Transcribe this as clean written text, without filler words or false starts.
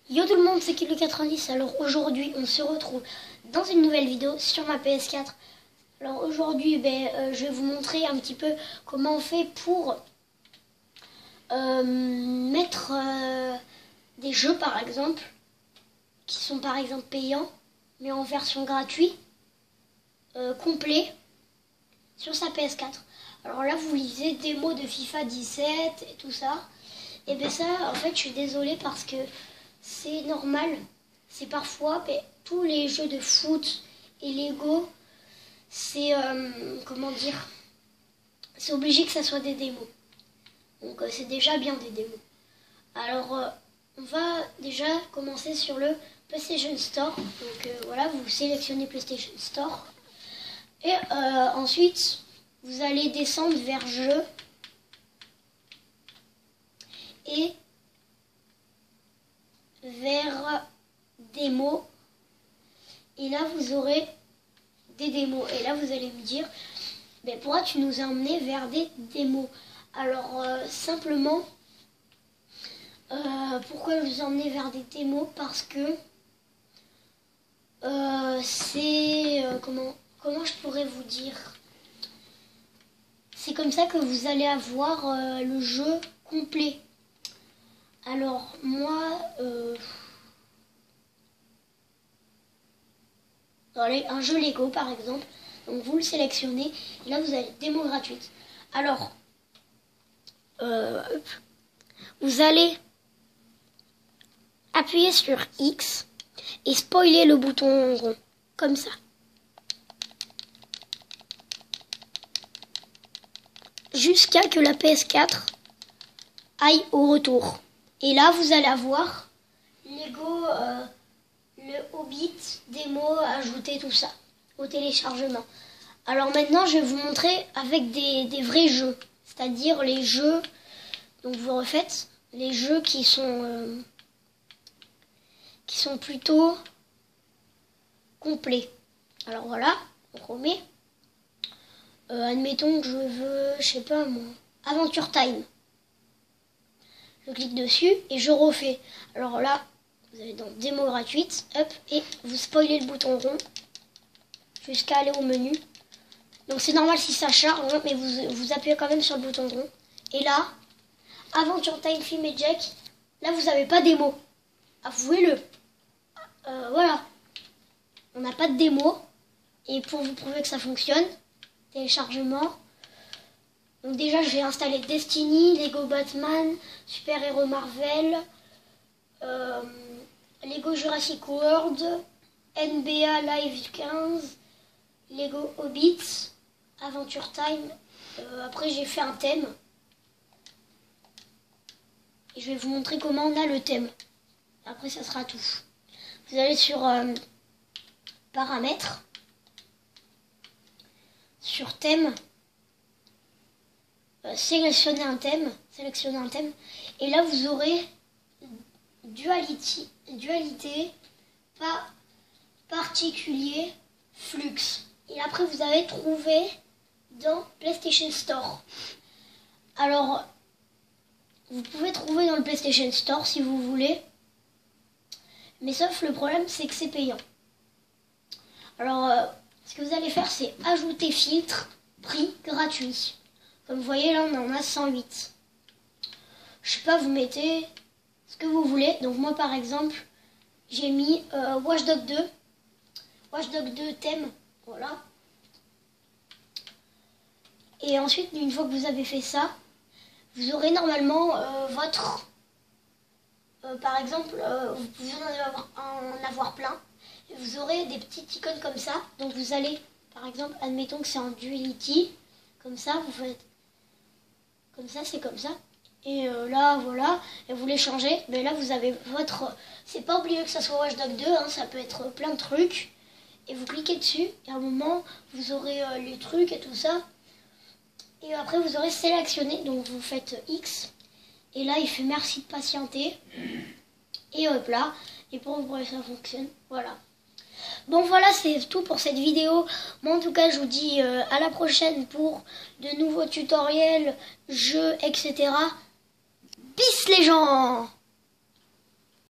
Yo tout le monde, c'est Kilo90. Alors aujourd'hui, on se retrouve dans une nouvelle vidéo sur ma PS4. Alors aujourd'hui, je vais vous montrer un petit peu comment on fait pour mettre des jeux par exemple, qui sont par exemple payants, mais en version gratuite, complet, sur sa PS4. Alors là, vous lisez démo de FIFA 17 et tout ça. Et bien ça, en fait, je suis désolée parce que c'est normal. C'est parfois, tous les jeux de foot et Lego, c'est, comment dire, c'est obligé que ça soit des démos. Donc c'est déjà bien des démos. Alors, on va déjà commencer sur le PlayStation Store. Donc voilà, vous sélectionnez PlayStation Store. Et ensuite, vous allez descendre vers Jeux. Et vers démos. Et là, vous aurez des démos. Et là, vous allez me dire, pourquoi tu nous as emmené vers des démos? Alors, simplement, pourquoi je vous ai emmené vers des démos? Parce que c'est... comment je pourrais vous dire? C'est comme ça que vous allez avoir le jeu complet. Alors, moi, un jeu Lego, par exemple, donc vous le sélectionnez, et là, vous avez démo gratuite. Alors, vous allez appuyer sur X et spoiler le bouton rond, comme ça. Jusqu'à que la PS4 aille au retour. Et là, vous allez avoir Lego, le Hobbit, démo, ajouter tout ça au téléchargement. Alors maintenant, je vais vous montrer avec des vrais jeux. C'est-à-dire les jeux, donc vous refaites, les jeux qui sont plutôt complets. Alors voilà, on remet. Admettons que je veux, je sais pas moi, Adventure Time. Je clique dessus et je refais. Alors là, vous allez dans démo gratuite, hop, et vous spoilez le bouton rond jusqu'à aller au menu. Donc c'est normal si ça charge, hein, mais vous appuyez quand même sur le bouton rond. Et là, Adventure Time Film et Jack, là vous n'avez pas démo. Avouez-le. Voilà. On n'a pas de démo. Et pour vous prouver que ça fonctionne, téléchargement. Donc déjà, je vais installer Destiny, Lego Batman, Super Héros Marvel, Lego Jurassic World, NBA Live 15, Lego Hobbit, Adventure Time. Après, j'ai fait un thème. Et je vais vous montrer comment on a le thème. Après, ça sera tout. Vous allez sur Paramètres, sur Thème. Sélectionnez un thème, et là vous aurez dualité, particulier, flux. Et après vous avez trouvé dans PlayStation Store. Alors, vous pouvez trouver dans le PlayStation Store si vous voulez, mais sauf le problème c'est que c'est payant. Alors, ce que vous allez faire c'est ajouter filtre, prix gratuit. Comme vous voyez, là, on en a 108. Je sais pas, vous mettez ce que vous voulez. Donc moi, par exemple, j'ai mis Watch Dogs 2. Watch Dogs 2 thème. Voilà. Et ensuite, une fois que vous avez fait ça, vous aurez normalement votre... par exemple, vous pouvez en avoir plein. Et vous aurez des petites icônes comme ça. Donc vous allez, par exemple, admettons que c'est en Duality. Comme ça, vous faites... Comme ça, c'est comme ça. Et là, voilà. Et vous les changez. Mais là, vous avez votre... C'est pas obligé que ça soit Watch Dogs 2. Hein, ça peut être plein de trucs. Et vous cliquez dessus. Et à un moment, vous aurez les trucs et tout ça. Et après, vous aurez sélectionné. Donc, vous faites X. Et là, il fait merci de patienter. Et hop là. Et pour vous prouver que ça fonctionne. Voilà. Bon voilà, c'est tout pour cette vidéo. Moi en tout cas, je vous dis à la prochaine pour de nouveaux tutoriels, jeux, etc. Peace les gens!